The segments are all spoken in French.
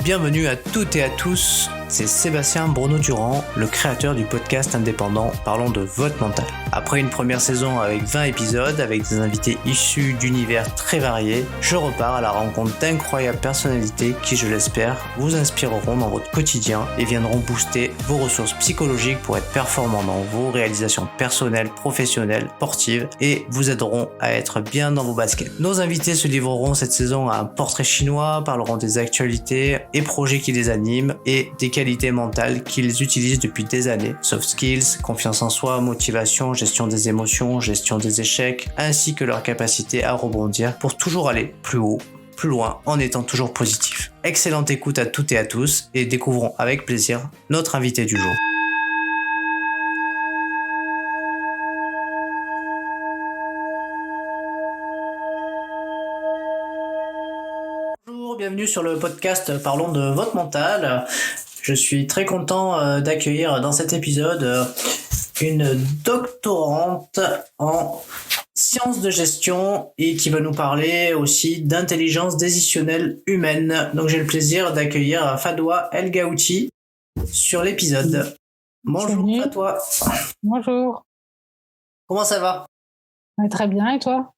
Bienvenue à toutes et à tous, c'est Sébastien Bruno-Durand, le créateur du podcast indépendant Parlons de votre mental. Après une première saison avec 20 épisodes, avec des invités issus d'univers très variés, je repars à la rencontre d'incroyables personnalités qui, je l'espère, vous inspireront dans votre quotidien et viendront booster vos ressources psychologiques pour être performants dans vos réalisations personnelles, professionnelles, sportives et vous aideront à être bien dans vos baskets. Nos invités se livreront cette saison à un portrait chinois, parleront des actualités et projets qui les animent et des qualités mentales qu'ils utilisent depuis des années. Soft skills, confiance en soi, motivation, gestion des émotions, gestion des échecs, ainsi que leur capacité à rebondir pour toujours aller plus haut, plus loin, en étant toujours positif. Excellente écoute à toutes et à tous et découvrons avec plaisir notre invité du jour. Bonjour, bienvenue sur le podcast Parlons de votre mental. Je suis très content d'accueillir dans cet épisode une doctorante en sciences de gestion et qui va nous parler aussi d'intelligence décisionnelle humaine. Donc j'ai le plaisir d'accueillir Fadwa El Gouachi sur l'épisode. Bonjour Salut. Fadwa. Bonjour. Comment ça va? Très bien, et toi?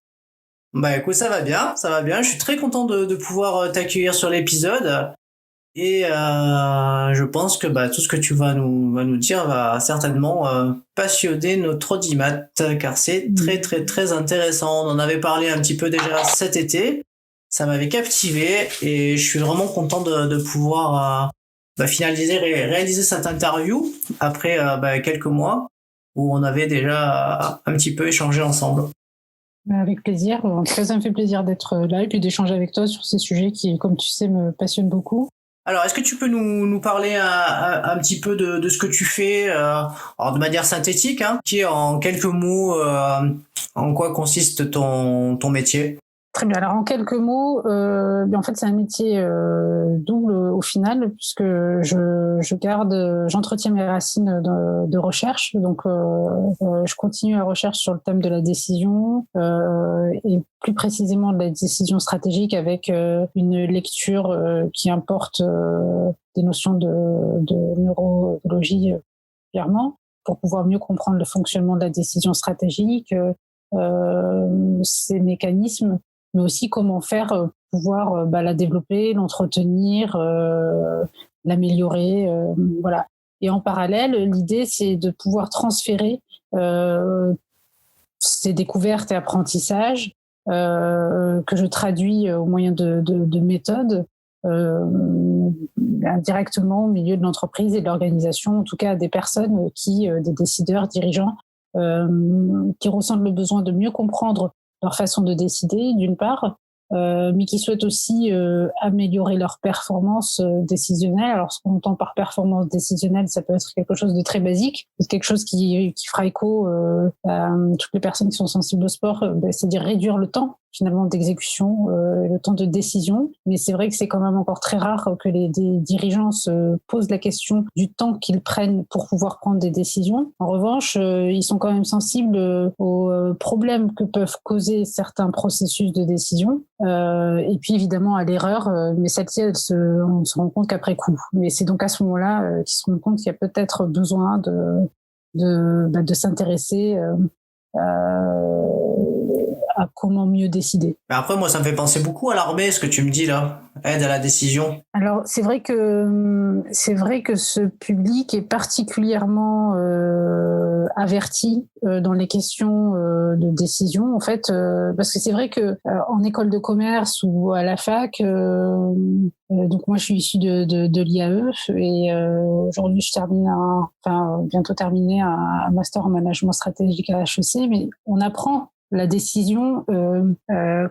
Bah écoute, ça va bien. Je suis très content de pouvoir t'accueillir sur l'épisode. Et je pense que tout ce que tu vas nous dire va certainement passionner notre audimat, car c'est très très très intéressant. On en avait parlé un petit peu déjà cet été, ça m'avait captivé et je suis vraiment content de pouvoir finaliser, réaliser cette interview après quelques mois où on avait déjà un petit peu échangé ensemble. Avec plaisir. En tout cas, ça me fait plaisir d'être là et puis d'échanger avec toi sur ces sujets qui, comme tu sais, me passionnent beaucoup. Alors, est-ce que tu peux nous parler un petit peu de ce que tu fais, alors de manière synthétique, qui est en quelques mots, en quoi consiste ton métier? Très bien. Alors, en quelques mots, en fait, c'est un métier double au final, puisque j'entretiens mes racines de recherche. Donc, je continue la recherche sur le thème de la décision et plus précisément de la décision stratégique avec une lecture qui importe des notions de neurologie clairement pour pouvoir mieux comprendre le fonctionnement de la décision stratégique, ses mécanismes, mais aussi comment faire pour pouvoir la développer, l'entretenir, l'améliorer, voilà. Et en parallèle, l'idée, c'est de pouvoir transférer ces découvertes et apprentissages que je traduis au moyen de méthodes directement au milieu de l'entreprise et de l'organisation, en tout cas à des personnes des décideurs, dirigeants, qui ressentent le besoin de mieux comprendre leur façon de décider, d'une part, mais qui souhaitent aussi améliorer leur performance décisionnelle. Alors, ce qu'on entend par performance décisionnelle, ça peut être quelque chose de très basique, c'est quelque chose qui fera écho à toutes les personnes qui sont sensibles au sport, c'est-à-dire réduire le temps finalement d'exécution, le temps de décision. Mais c'est vrai que c'est quand même encore très rare que des dirigeants se posent la question du temps qu'ils prennent pour pouvoir prendre des décisions. En revanche, ils sont quand même sensibles aux problèmes que peuvent causer certains processus de décision. Et puis évidemment à l'erreur, mais celle-ci, on se rend compte qu'après coup. Mais c'est donc à ce moment-là qu'ils se rendent compte qu'il y a peut-être besoin de s'intéresser à comment mieux décider. Après, moi, ça me fait penser beaucoup à l'armée, ce que tu me dis là, aide à la décision. Alors, c'est vrai que ce public est particulièrement averti dans les questions de décision, en fait, parce que c'est vrai que en école de commerce ou à la fac, donc moi je suis issue de l'IAE et aujourd'hui je termine bientôt terminer un master en management stratégique à HEC, mais on apprend la décision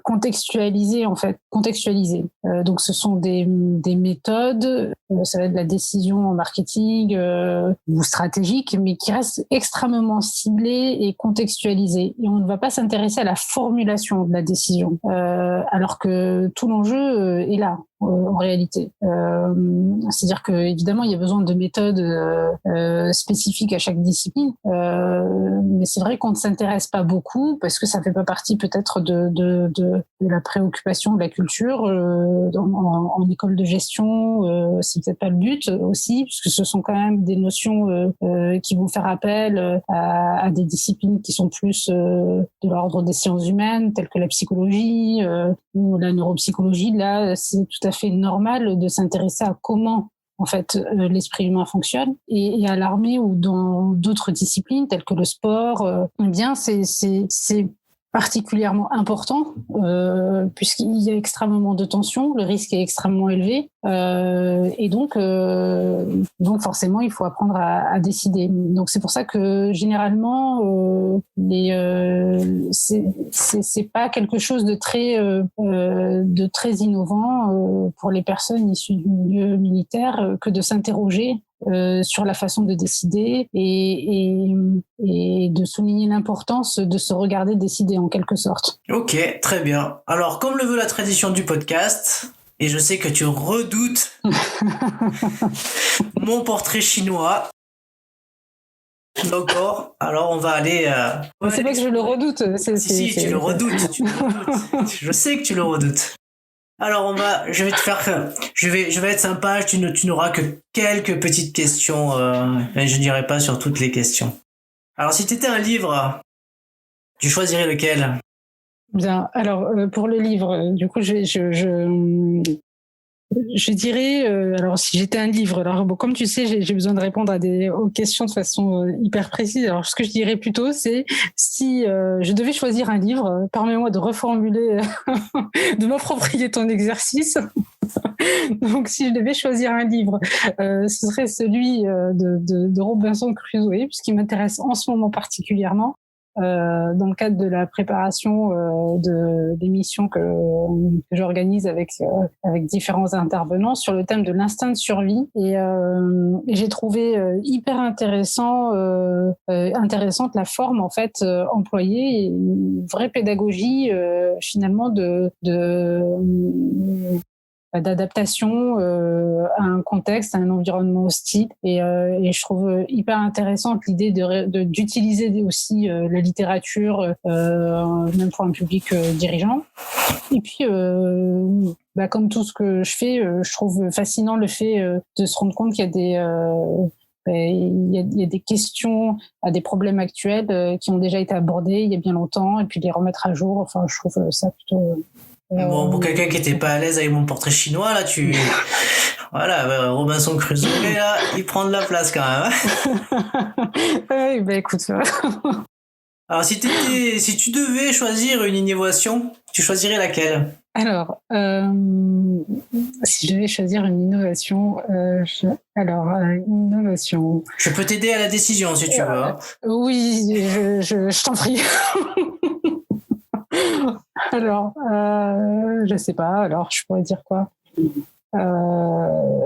contextualisée en fait, donc ce sont des méthodes, ça va être de la décision en marketing ou stratégique, mais qui reste extrêmement ciblée et contextualisée, et on ne va pas s'intéresser à la formulation de la décision, alors que tout l'enjeu est là en réalité. C'est-à-dire que évidemment il y a besoin de méthodes spécifiques à chaque discipline, mais c'est vrai qu'on ne s'intéresse pas beaucoup parce que ça fait pas partie peut-être de la préoccupation de la culture en école de gestion. C'est peut-être pas le but aussi, puisque ce sont quand même des notions qui vont faire appel à des disciplines qui sont plus de l'ordre des sciences humaines, telles que la psychologie ou la neuropsychologie. Là, c'est tout à fait normal de s'intéresser à comment en fait l'esprit humain fonctionne, et à l'armée ou dans d'autres disciplines telles que le sport, eh bien c'est particulièrement important puisqu'il y a extrêmement de tensions, le risque est extrêmement élevé et donc forcément il faut apprendre à décider. Donc c'est pour ça que généralement c'est pas quelque chose de très innovant pour les personnes issues du milieu militaire que de s'interroger sur la façon de décider et de souligner l'importance de se regarder décider en quelque sorte. Ok, très bien. Alors, comme le veut la tradition du podcast, et je sais que tu redoutes mon portrait chinois, d'accord, alors on va aller... c'est pas que je le redoute. Si, tu le redoutes. Je sais que tu le redoutes. Alors je vais être sympa, tu n'auras que quelques petites questions, mais je n'irai pas sur toutes les questions. Alors si tu étais un livre, tu choisirais lequel ? Bien, alors pour le livre, du coup je dirais, alors si j'étais un livre, alors bon, comme tu sais, j'ai besoin de répondre aux questions de façon hyper précise. Alors ce que je dirais plutôt, c'est si je devais choisir un livre, permets-moi de reformuler, de m'approprier ton exercice. Donc si je devais choisir un livre, ce serait celui de Robinson Crusoe, puisqu'il m'intéresse en ce moment particulièrement. Dans le cadre de la préparation des missions que j'organise avec différents intervenants sur le thème de l'instinct de survie, et j'ai trouvé hyper intéressante la forme en fait employée, et une vraie pédagogie finalement d'adaptation à un contexte, à un environnement hostile, et je trouve hyper intéressante l'idée d'utiliser aussi la littérature même pour un public dirigeant. Et puis comme tout ce que je fais, je trouve fascinant le fait de se rendre compte qu'il y a des questions à des problèmes actuels qui ont déjà été abordés il y a bien longtemps, et puis les remettre à jour. Enfin, je trouve ça plutôt... Bon, pour quelqu'un qui était pas à l'aise avec mon portrait chinois, là, voilà, Robinson Crusoe, là, il prend de la place quand même. Oui, écoute. Alors, si tu devais choisir une innovation, tu choisirais laquelle ? Alors, si je devais choisir une innovation, une innovation... Je peux t'aider à la décision, si tu veux. Hein. Oui, je t'en prie. Alors, je sais pas. Alors, je pourrais dire quoi ?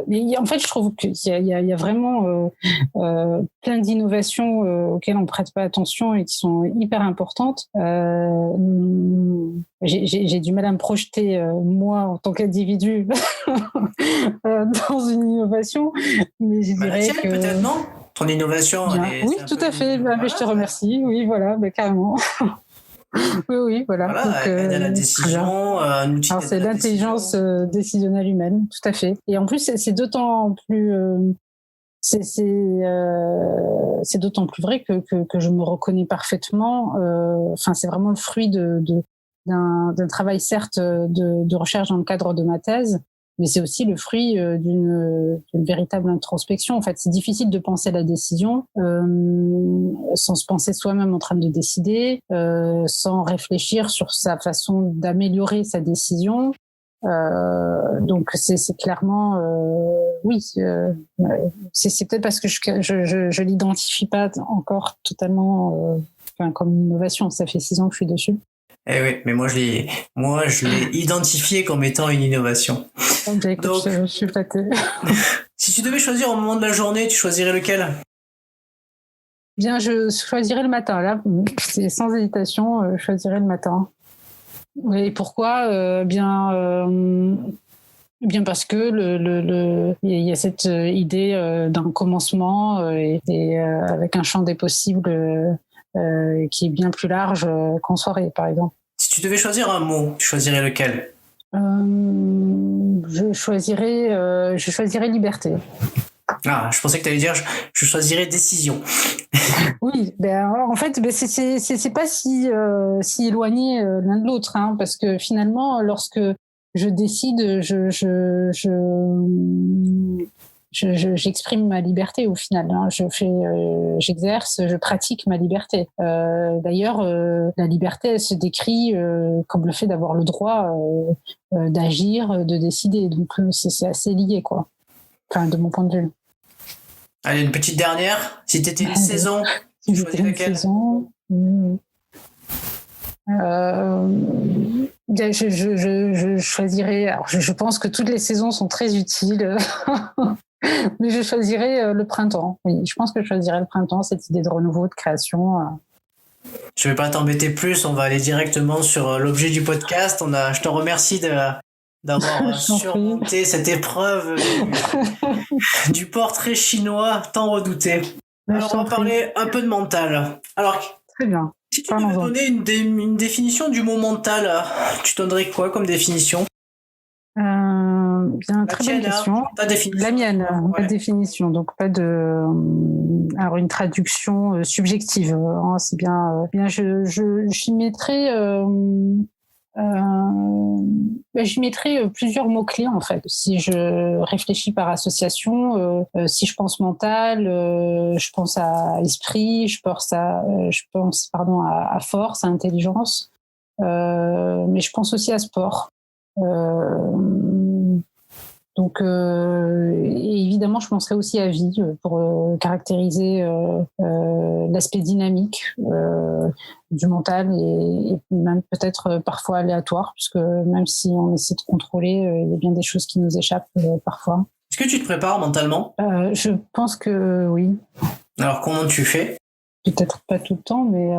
Mais en fait, je trouve qu'il y a vraiment plein d'innovations auxquelles on prête pas attention et qui sont hyper importantes. J'ai du mal à me projeter, moi, en tant qu'individu, dans une innovation, mais je dirais la tienne, que... peut-être, non ? Ton innovation, oui, tout à fait. Voilà, je te remercie. Oui, voilà, carrément. Oui, voilà. Voilà, donc, aide à la décision, un outil. Alors, c'est l'intelligence décisionnelle humaine, tout à fait. Et en plus, c'est d'autant plus, c'est d'autant plus vrai que je me reconnais parfaitement. Enfin, c'est vraiment le fruit d'un travail certes de recherche dans le cadre de ma thèse, mais c'est aussi le fruit d'une véritable introspection. En fait, c'est difficile de penser la décision sans se penser soi-même en train de décider, sans réfléchir sur sa façon d'améliorer sa décision. Donc c'est clairement oui. C'est peut-être parce que je l'identifie pas encore totalement comme une innovation. Ça fait 6 ans que je suis dessus. Eh oui, mais moi je l'ai identifié comme étant une innovation. Écoute, donc, je suis flattée. Si tu devais choisir au moment de la journée, tu choisirais lequel ? Bien, je choisirais le matin. Là, c'est sans hésitation, je choisirais le matin. Et pourquoi ? Bien parce que il y a cette idée d'un commencement avec un champ des possibles qui est bien plus large qu'en soirée, par exemple. Si tu devais choisir un mot, tu choisirais lequel? Je choisirais liberté. Ah, je pensais que tu allais dire je choisirais décision. Oui, en fait, c'est pas si éloigné l'un de l'autre, hein, parce que finalement, lorsque je décide, j'exprime ma liberté au final. Hein. J'exerce, je pratique ma liberté. D'ailleurs, la liberté, elle se décrit comme le fait d'avoir le droit d'agir, de décider. Donc, c'est assez lié, quoi. Enfin, de mon point de vue. Allez, une petite dernière. Si t'étais une saison, tu choisis laquelle? Saison, je choisirais. Alors, je pense que toutes les saisons sont très utiles, mais je choisirais le printemps. Oui, je pense que je choisirais le printemps, cette idée de renouveau, de création. Je vais pas t'embêter plus. On va aller directement sur l'objet du podcast. Je te remercie d'avoir surmonté cette épreuve du portrait chinois tant redouté. Alors, on va parler un peu de mental. Alors, très bien. Si tu devais donner une définition du mot mental, tu donnerais quoi comme définition? Bien, très bonne question. Ta définition. La mienne, pas de définition, donc pas de. Alors une traduction subjective, hein, c'est bien. J'y mettrais. J'y mettrais plusieurs mots-clés en fait. Si je réfléchis par association, si je pense mental, je pense à esprit, je pense à force, à intelligence, mais je pense aussi à sport. Donc, et évidemment, je penserais aussi à vie pour caractériser l'aspect dynamique du mental et même peut-être parfois aléatoire, puisque même si on essaie de contrôler, il y a bien des choses qui nous échappent parfois. Est-ce que tu te prépares mentalement? Je pense que oui. Alors, comment tu fais? Peut-être pas tout le temps, mais...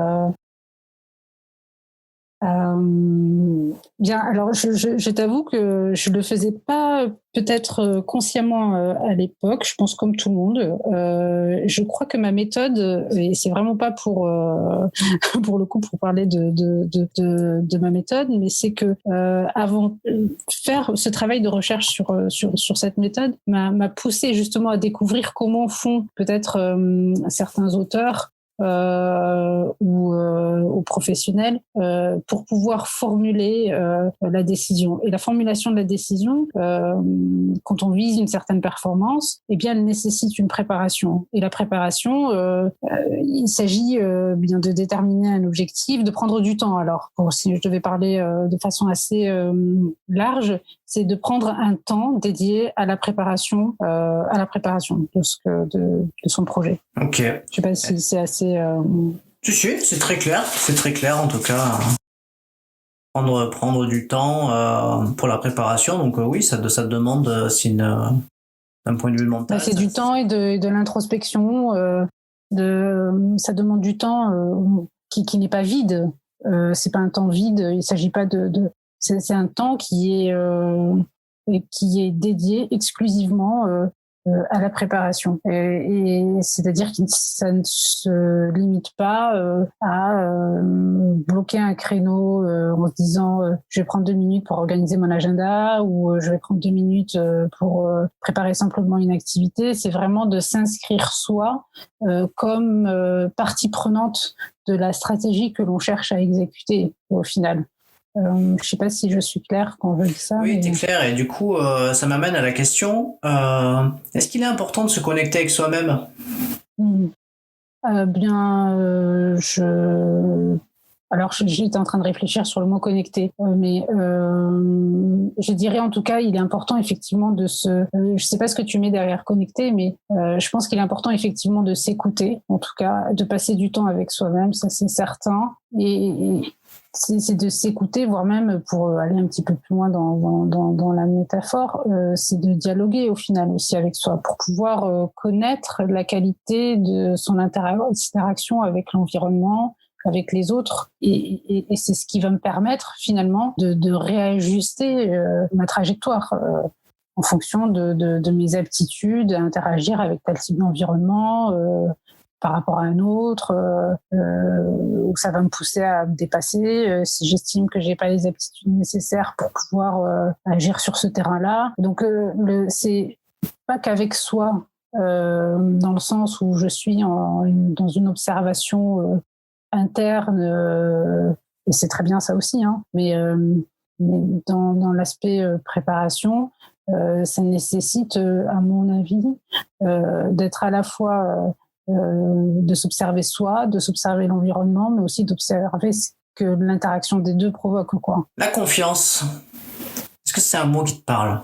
bien, alors je t'avoue que je le faisais pas peut-être consciemment à l'époque. Je pense comme tout le monde. Je crois que ma méthode, et c'est vraiment pas pour pour le coup pour parler de ma méthode, mais c'est que avant faire ce travail de recherche sur cette méthode m'a poussé justement à découvrir comment font peut-être certains auteurs. Ou aux professionnels pour pouvoir formuler la décision. Et la formulation de la décision, quand on vise une certaine performance, eh bien, elle nécessite une préparation. Et la préparation, il s'agit bien de déterminer un objectif, de prendre du temps. Alors, si je devais parler de façon assez large, c'est de prendre un temps dédié à la préparation de son projet. Ok. Je sais pas si c'est assez. Si, c'est très clair en tout cas. Prendre du temps pour la préparation, donc oui, ça demande d'un point de vue mental. C'est du temps et de l'introspection. Ça demande du temps qui n'est pas vide. C'est pas un temps vide. Il s'agit pas c'est un temps qui est dédié exclusivement à la préparation. Et c'est-à-dire que ça ne se limite pas à bloquer un créneau en se disant je vais prendre 2 minutes pour organiser mon agenda ou je vais prendre 2 minutes pour préparer simplement une activité. C'est vraiment de s'inscrire soi comme partie prenante de la stratégie que l'on cherche à exécuter au final. Je ne sais pas si je suis claire quand je dis ça. Oui, t'es claire et du coup, ça m'amène à la question, est-ce qu'il est important de se connecter avec soi-même? Alors, j'étais en train de réfléchir sur le mot connecter, mais je dirais en tout cas, il est important effectivement je sais pas ce que tu mets derrière connecter, mais je pense qu'il est important effectivement de s'écouter, en tout cas, de passer du temps avec soi-même, ça c'est certain, et c'est de s'écouter, voire même pour aller un petit peu plus loin dans la métaphore, c'est de dialoguer au final aussi avec soi pour pouvoir connaître la qualité de son interaction avec l'environnement, avec les autres, et c'est ce qui va me permettre finalement de réajuster ma trajectoire. en fonction de mes aptitudes à interagir avec tel type d'environnement par rapport à un autre, où ça va me pousser à me dépasser si j'estime que j'ai pas les aptitudes nécessaires pour pouvoir agir sur ce terrain-là. Donc c'est pas qu'avec soi, dans le sens où je suis dans une observation interne, et c'est très bien ça aussi, hein, mais dans l'aspect préparation, ça nécessite, à mon avis, d'être à la fois de s'observer soi, de s'observer l'environnement, mais aussi d'observer ce que l'interaction des deux provoque, quoi. La confiance, est-ce que c'est un mot qui te parle?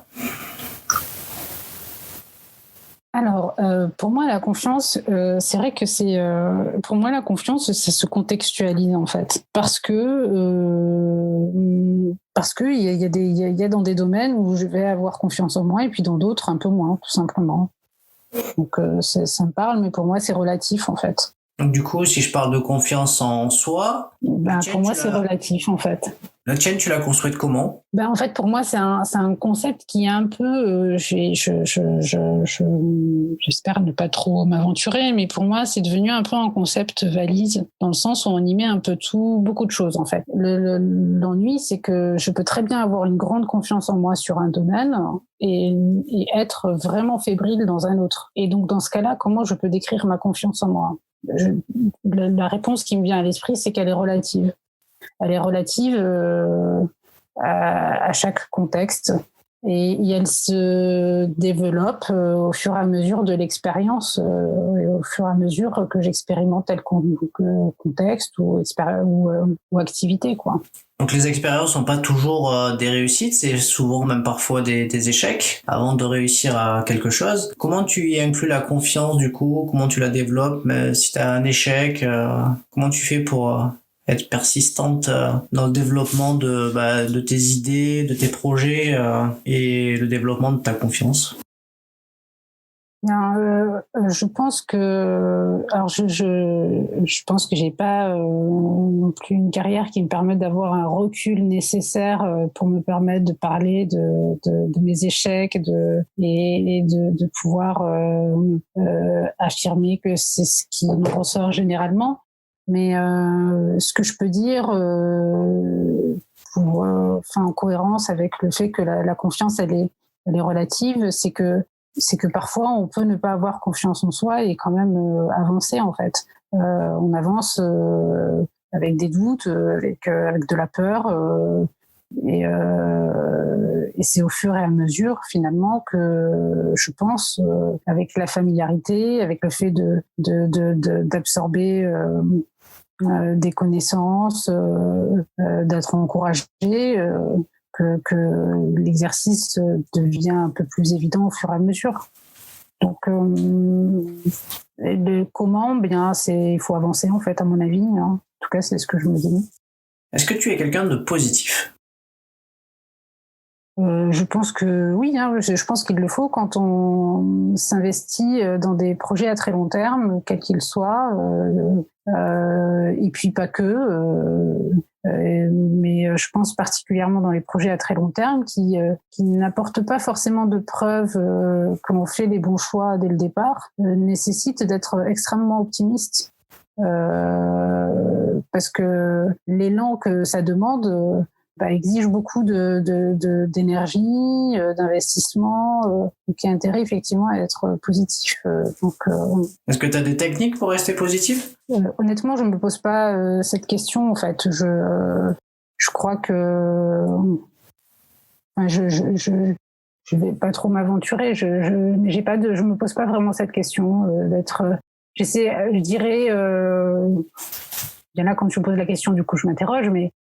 Alors, pour moi, la confiance, c'est vrai que pour moi, la confiance, ça se contextualise, en fait. Parce que il y a dans des domaines où je vais avoir confiance en moi et puis dans d'autres, un peu moins, tout simplement. Donc, ça me parle, mais pour moi, c'est relatif, en fait. Donc du coup, si je parle de confiance en soi, Pour moi, c'est relatif, en fait. La tienne, tu l'as construite comment? En fait, pour moi, c'est un concept qui est un peu, j'espère ne pas trop m'aventurer, mais pour moi, c'est devenu un peu un concept valise, dans le sens où on y met un peu tout, beaucoup de choses, en fait. L'ennui, c'est que je peux très bien avoir une grande confiance en moi sur un domaine et être vraiment fébrile dans un autre. Et donc, dans ce cas-là, comment je peux décrire ma confiance en moi? La réponse qui me vient à l'esprit, c'est qu'elle est relative. Elle est relative à chaque contexte et elle se développe au fur et à mesure de l'expérience et au fur et à mesure que j'expérimente tel contexte ou activité, quoi. Donc les expériences sont pas toujours des réussites, c'est souvent même parfois des échecs avant de réussir à quelque chose. Comment tu y inclus la confiance du coup? Comment tu la développes? Mais si tu as un échec, comment tu fais pour être persistante dans le développement de tes idées, de tes projets et le développement de ta confiance? Je pense que, alors je pense que j'ai pas non plus une carrière qui me permette d'avoir un recul nécessaire pour me permettre de parler de mes échecs et de pouvoir affirmer que c'est ce qui me ressort généralement. Mais ce que je peux dire, en cohérence avec le fait que la confiance elle est relative, c'est que parfois on peut ne pas avoir confiance en soi et quand même avancer, en fait. On avance avec des doutes, avec de la peur, et c'est au fur et à mesure finalement que je pense, avec la familiarité, avec le fait d'absorber des connaissances, d'être encouragé, que l'exercice devient un peu plus évident au fur et à mesure. Donc, comment? Il faut avancer, en fait, à mon avis, hein. En tout cas, c'est ce que je me dis. Est-ce que tu es quelqu'un de positif? Je pense que oui, hein, je pense qu'il le faut quand on s'investit dans des projets à très long terme, quels qu'ils soient, et puis pas que, mais je pense particulièrement dans les projets à très long terme qui n'apportent pas forcément de preuves que l'on fait les bons choix dès le départ, nécessitent d'être extrêmement optimiste. Parce que l'élan que ça demande exige beaucoup d'énergie, d'investissement, qui a intérêt effectivement à être positif. Est-ce que tu as des techniques pour rester positif? Honnêtement, je ne me pose pas cette question, en fait. Je crois que je vais pas trop m'aventurer. Je me pose pas vraiment cette question d'être. Je dirais. Il y en a quand je me pose la question, du coup, je m'interroge, mais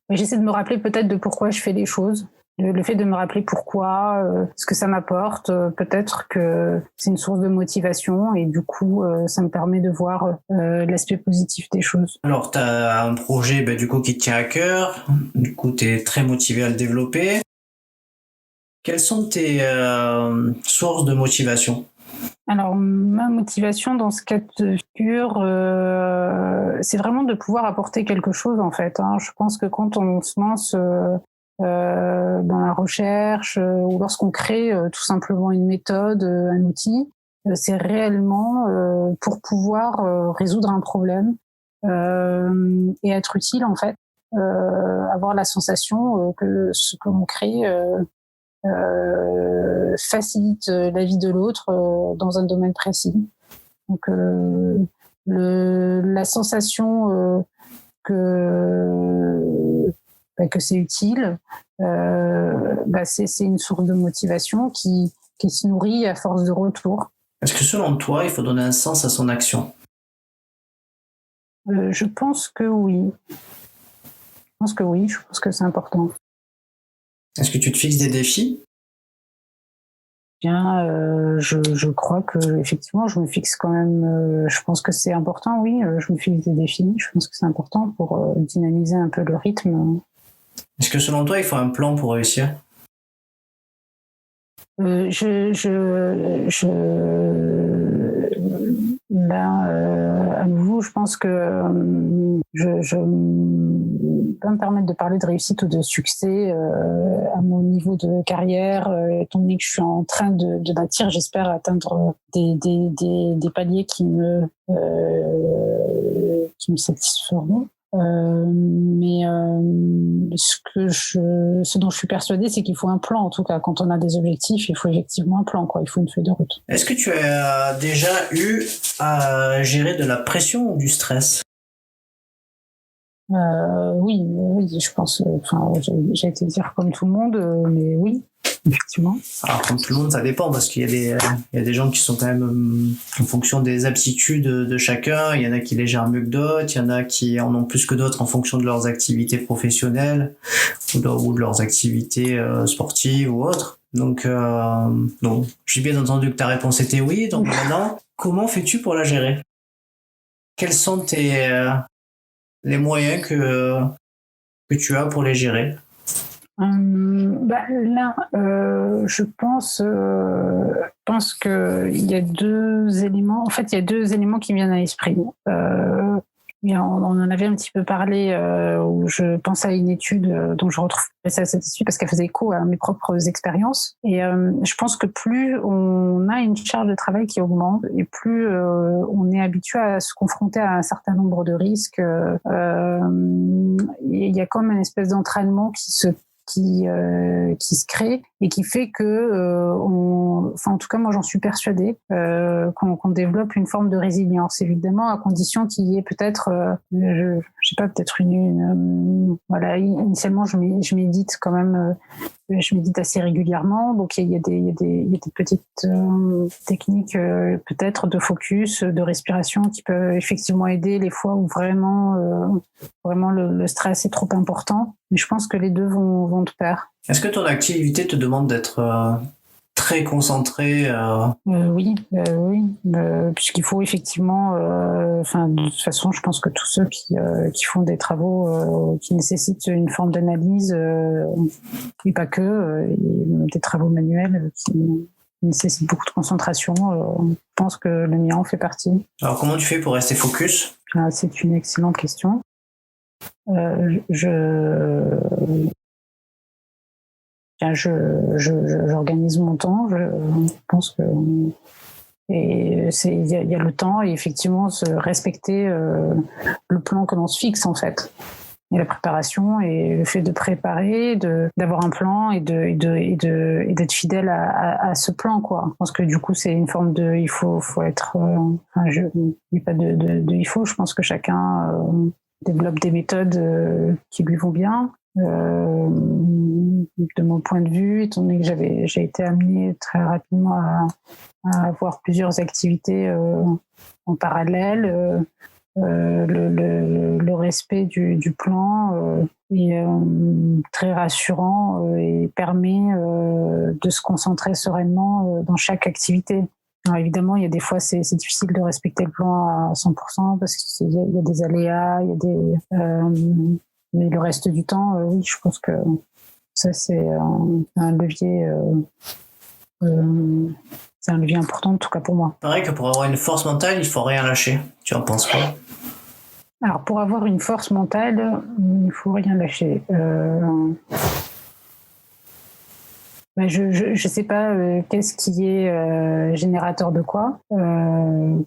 j'essaie de me rappeler peut-être de pourquoi je fais les choses. Le fait de me rappeler pourquoi, ce que ça m'apporte, peut-être que c'est une source de motivation et du coup, ça me permet de voir l'aspect positif des choses. Alors, tu as un projet du coup qui te tient à cœur, du coup, tu es très motivé à le développer. Quelles sont tes sources de motivation? Alors, ma motivation dans ce cas de figure, c'est vraiment de pouvoir apporter quelque chose, en fait, hein. Je pense que quand on se lance dans la recherche ou lorsqu'on crée tout simplement une méthode, un outil, c'est réellement pour pouvoir résoudre un problème et être utile en fait, avoir la sensation que ce que l'on crée facilite la vie de l'autre dans un domaine précis. Donc la sensation que c'est utile, c'est une source de motivation qui se nourrit à force de retour. Est-ce que selon toi, il faut donner un sens à son action? Je pense que oui. Je pense que c'est important. Est-ce que tu te fixes des défis? Bien, je crois que effectivement, je me fixe quand même. Je pense que c'est important, oui. Je me fixe des défis. Je pense que c'est important pour dynamiser un peu le rythme. Est-ce que selon toi, il faut un plan pour réussir? À nouveau, je pense que je peux me permettre de parler de réussite ou de succès à mon niveau de carrière, étant donné que je suis en train de bâtir, j'espère atteindre des paliers qui me satisferont. Ce dont je suis persuadée, c'est qu'il faut un plan. En tout cas, quand on a des objectifs, il faut effectivement un plan, quoi. Il faut une feuille de route. Est-ce que tu as déjà eu à gérer de la pression ou du stress? Oui, je pense. J'ai été dire comme tout le monde, mais oui, effectivement. Alors, comme tout le monde, ça dépend parce qu'il y a des gens qui sont quand même en fonction des aptitudes de chacun. Il y en a qui les gèrent mieux que d'autres. Il y en a qui en ont plus que d'autres en fonction de leurs activités professionnelles ou de leurs activités sportives ou autres. Donc, j'ai bien entendu que ta réponse était oui. Donc maintenant, comment fais-tu pour la gérer? Quels sont les moyens que tu as pour les gérer? Je pense qu'il y a deux éléments. En fait, il y a deux éléments qui me viennent à l'esprit. On en avait un petit peu parlé, où je pense à une étude dont je retrouve cette étude parce qu'elle faisait écho à mes propres expériences. Et je pense que plus on a une charge de travail qui augmente et plus on est habitué à se confronter à un certain nombre de risques, il y a comme une espèce d'entraînement qui se crée et qui fait que en tout cas moi j'en suis persuadée, qu'on développe une forme de résilience, évidemment à condition qu'il y ait peut-être initialement je médite quand même, je médite assez régulièrement, donc il y a des petites techniques peut-être de focus, de respiration qui peuvent effectivement aider les fois où vraiment le stress est trop important. Mais je pense que les deux vont de pair. Est-ce que ton activité te demande d'être très concentré? Oui, puisqu'il faut effectivement, de toute façon, je pense que tous ceux qui font des travaux qui nécessitent une forme d'analyse, et pas que, des travaux manuels qui nécessitent beaucoup de concentration, je pense que le mien en fait partie. Alors comment tu fais pour rester focus? C'est une excellente question. J'organise mon temps. Je pense que il y a le temps et effectivement se respecter le plan que l'on se fixe en fait. Et la préparation et le fait de préparer, d'avoir un plan et d'être fidèle à ce plan, quoi. Je pense que du coup c'est une forme de il faut être. Il n'y a pas de il faut. Je pense que chacun développe des méthodes qui lui vont bien. De mon point de vue, étant donné que j'ai été amenée très rapidement à avoir plusieurs activités en parallèle, le respect du plan est très rassurant et permet de se concentrer sereinement dans chaque activité. Alors évidemment, il y a des fois c'est difficile de respecter le plan à 100% parce qu'il y a des aléas, il y a mais le reste du temps, oui, je pense que ça c'est un levier. C'est un levier important, en tout cas pour moi. Pareil que pour avoir une force mentale, il faut rien lâcher. Tu en penses quoi? Alors pour avoir une force mentale, il faut rien lâcher. Je sais pas qu'est-ce qui est générateur de quoi,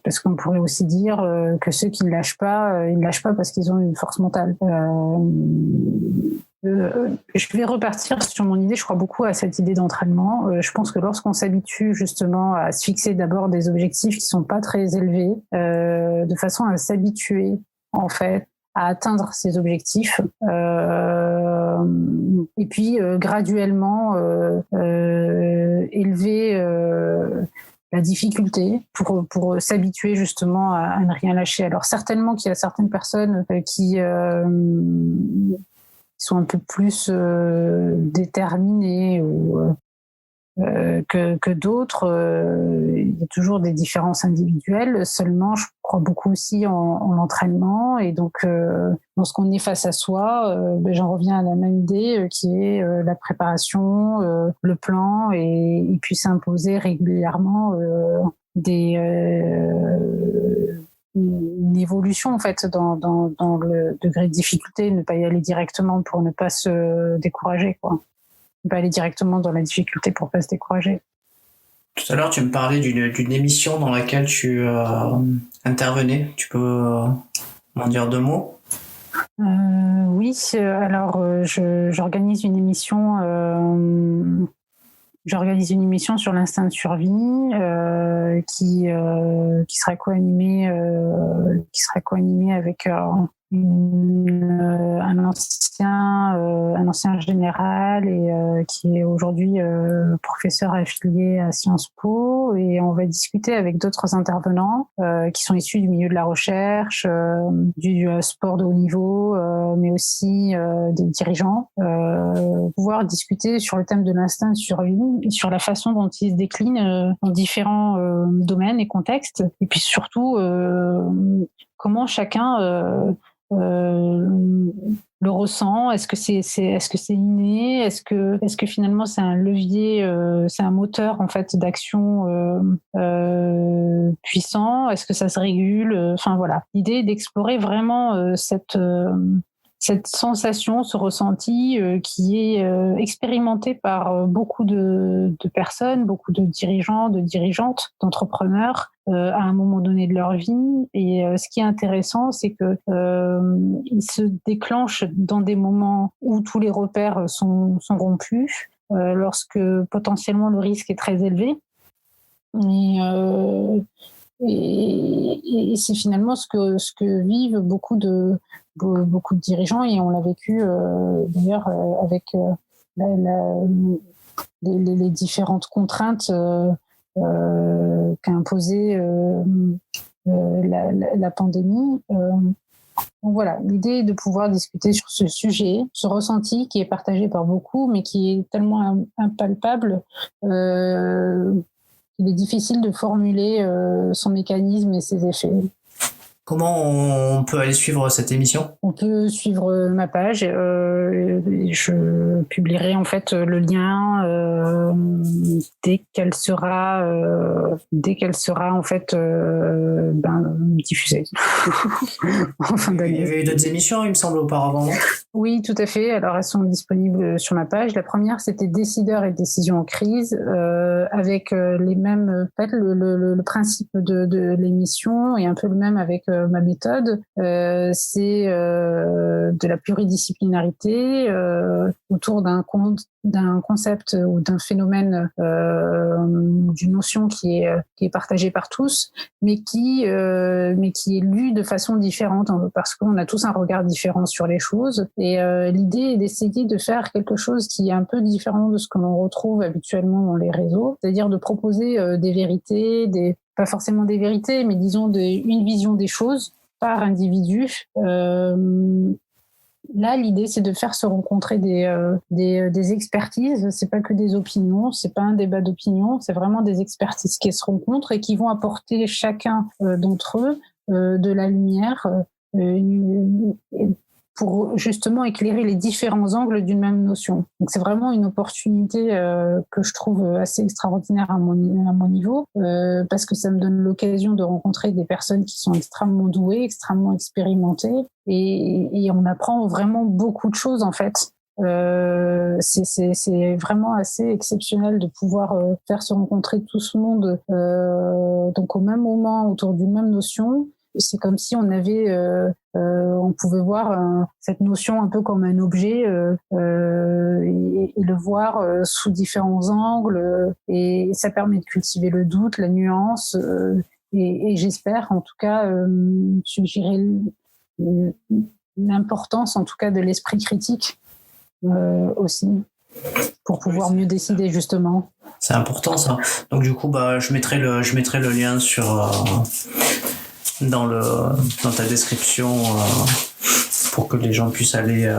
parce qu'on pourrait aussi dire que ceux qui ne lâchent pas, ils ne lâchent pas parce qu'ils ont une force mentale. Je vais repartir sur mon idée. Je crois beaucoup à cette idée d'entraînement. Je pense que lorsqu'on s'habitue justement à se fixer d'abord des objectifs qui sont pas très élevés, de façon à s'habituer en fait à atteindre ces objectifs, et puis graduellement élever la difficulté pour s'habituer justement à ne rien lâcher. Alors certainement qu'il y a certaines personnes qui sont un peu plus déterminées ou que d'autres. Il y a toujours des différences individuelles. Seulement, je crois beaucoup aussi en l'entraînement. Et donc, lorsqu'on est face à soi, j'en reviens à la même idée qui est la préparation, le plan, et puis s'imposer régulièrement une évolution en fait dans le degré de difficulté, ne pas y aller directement pour ne pas se décourager, quoi. Ne pas aller directement dans la difficulté pour pas se décourager. Tout à l'heure, tu me parlais d'une émission dans laquelle tu intervenais. Tu peux m'en dire 2 mots? Oui, alors j'organise une émission. J'organise une émission sur l'instinct de survie qui sera co-animée avec un ancien général et qui est aujourd'hui professeur affilié à Sciences Po, et on va discuter avec d'autres intervenants qui sont issus du milieu de la recherche, du sport de haut niveau, mais aussi des dirigeants, pouvoir discuter sur le thème de l'instinct de survie et sur la façon dont il se décline dans différents domaines et contextes, et puis surtout comment chacun le ressent. Est-ce que c'est inné? Est-ce que finalement c'est un levier, c'est un moteur en fait d'action puissant? Est-ce que ça se régule? Enfin voilà, l'idée est d'explorer vraiment cette sensation, ce ressenti qui est expérimenté par beaucoup de personnes, beaucoup de dirigeants, de dirigeantes, d'entrepreneurs à un moment donné de leur vie. Et ce qui est intéressant, c'est que il se déclenche dans des moments où tous les repères sont rompus, lorsque potentiellement le risque est très élevé. Et c'est finalement ce que vivent beaucoup de dirigeants, et on l'a vécu d'ailleurs avec les différentes contraintes qu'a imposé la pandémie. Donc voilà, l'idée est de pouvoir discuter sur ce sujet, ce ressenti qui est partagé par beaucoup, mais qui est tellement impalpable qu'il est difficile de formuler son mécanisme et ses effets. Comment on peut aller suivre cette émission? On peut suivre ma page. Je publierai en fait le lien dès qu'elle sera en fait diffusée. En fin d'année. Il y avait eu d'autres émissions, il me semble, auparavant, non? Oui, tout à fait. Alors elles sont disponibles sur ma page. La première, c'était Décideurs et décisions en crise, avec les mêmes. En fait, le principe de l'émission est un peu le même avec ma méthode. C'est de la pluridisciplinarité autour d'un concept ou d'un phénomène, d'une notion qui est partagée par tous, mais qui est lue de façon différente, parce qu'on a tous un regard différent sur les choses. Et l'idée est d'essayer de faire quelque chose qui est un peu différent de ce que l'on retrouve habituellement dans les réseaux, c'est-à-dire de proposer des vérités, pas forcément des vérités, mais disons une vision des choses par individu. Là, l'idée, c'est de faire se rencontrer des expertises. C'est pas que des opinions, c'est pas un débat d'opinion, c'est vraiment des expertises qui se rencontrent et qui vont apporter chacun d'entre eux de la lumière pour justement éclairer les différents angles d'une même notion. Donc c'est vraiment une opportunité que je trouve assez extraordinaire à mon niveau, parce que ça me donne l'occasion de rencontrer des personnes qui sont extrêmement douées, extrêmement expérimentées, et on apprend vraiment beaucoup de choses en fait. C'est vraiment assez exceptionnel de pouvoir faire se rencontrer tout ce monde donc au même moment autour d'une même notion. C'est comme si on avait, on pouvait voir cette notion un peu comme un objet et le voir sous différents angles. Et ça permet de cultiver le doute, la nuance. Et j'espère, en tout cas, suggérer l'importance, en tout cas, de l'esprit critique aussi, pour pouvoir mieux décider justement. C'est important ça. Donc du coup, je mettrai le lien dans ta description pour que les gens puissent aller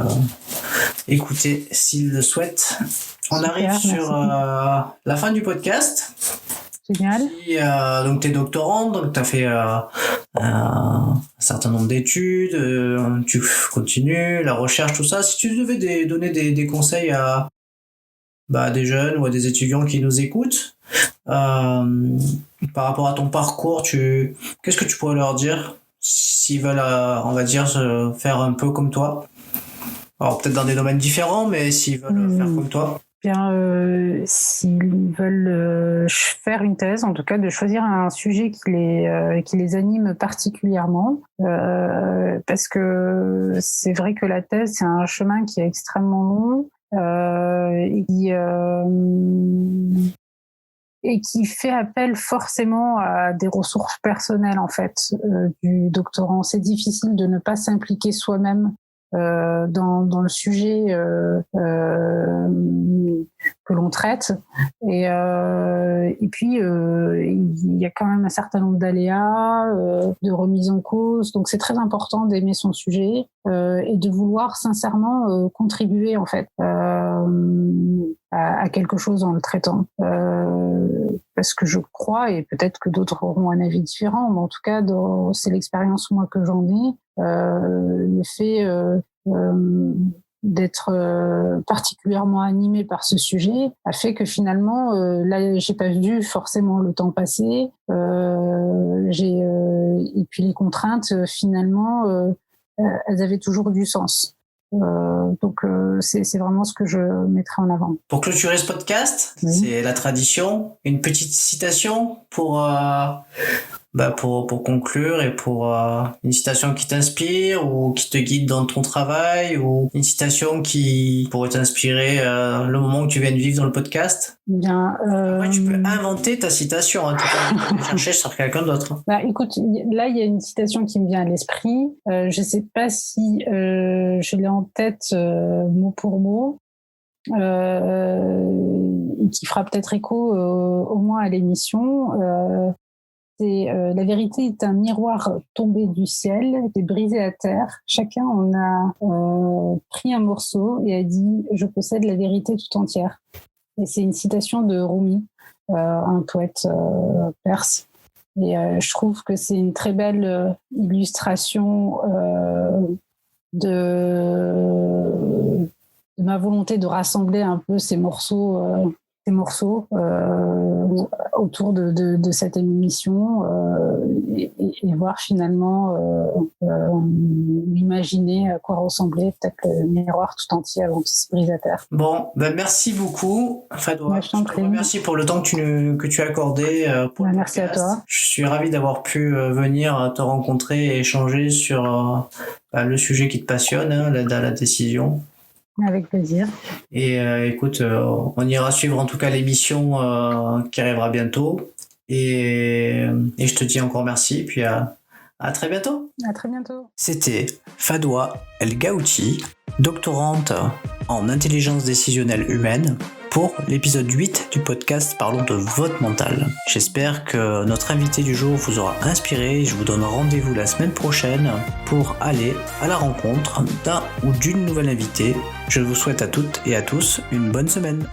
écouter s'ils le souhaitent. On arrive sur la fin du podcast. Génial. Donc tu es doctorante, donc tu as fait un certain nombre d'études, tu continues, la recherche, tout ça. Si tu devais donner des conseils à des jeunes ou à des étudiants qui nous écoutent, par rapport à ton parcours, qu'est-ce que tu pourrais leur dire s'ils veulent, on va dire, faire un peu comme toi? Alors peut-être dans des domaines différents, mais s'ils veulent faire comme toi. Bien, s'ils veulent faire une thèse, en tout cas de choisir un sujet qui les anime particulièrement, parce que c'est vrai que la thèse, c'est un chemin qui est extrêmement long, et qui fait appel forcément à des ressources personnelles en fait du doctorant. C'est difficile de ne pas s'impliquer soi-même dans le sujet que l'on traite, et puis il y a quand même un certain nombre d'aléas, de remises en cause, donc c'est très important d'aimer son sujet et de vouloir sincèrement contribuer en fait à quelque chose en le traitant, parce que je crois, et peut-être que d'autres auront un avis différent, mais en tout cas c'est l'expérience moi que j'en ai, le fait d'être particulièrement animée par ce sujet a fait que finalement là j'ai pas vu forcément le temps passer, et puis les contraintes finalement elles avaient toujours du sens. Donc c'est vraiment ce que je mettrai en avant. Pour clôturer ce podcast, oui. C'est la tradition, une petite citation pour conclure, et pour une citation qui t'inspire ou qui te guide dans ton travail, ou une citation qui pourrait t'inspirer le moment où tu viens de vivre dans le podcast. Bien. Après, tu peux inventer ta citation, hein, tu peux chercher sur quelqu'un d'autre. Écoute, là il y a une citation qui me vient à l'esprit. Je sais pas si je l'ai en tête mot pour mot. Qui fera peut-être écho au moins à l'émission. C'est la vérité est un miroir tombé du ciel, est brisé à terre. Chacun en a pris un morceau et a dit « Je possède la vérité tout entière ». Et c'est une citation de Rumi, un poète perse. Et je trouve que c'est une très belle illustration de ma volonté de rassembler un peu ces morceaux autour de cette émission, et voir finalement imaginer à quoi ressemblait peut-être le miroir tout entier avant qu'il se brise à terre. Bon, merci beaucoup Fadwa. Je te remercie pour le temps que tu as accordé pour le podcast. Merci à toi. Je suis ravi d'avoir pu venir te rencontrer et échanger sur le sujet qui te passionne, la décision. Avec plaisir. Et écoute, on ira suivre en tout cas l'émission qui arrivera bientôt. Et je te dis encore merci. Et puis à très bientôt. À très bientôt. C'était Fadwa El Gouti, doctorante en intelligence décisionnelle humaine, pour l'épisode 8 du podcast Parlons de votre mental. J'espère que notre invité du jour vous aura inspiré. Je vous donne rendez-vous la semaine prochaine pour aller à la rencontre d'un ou d'une nouvelle invitée. Je vous souhaite à toutes et à tous une bonne semaine.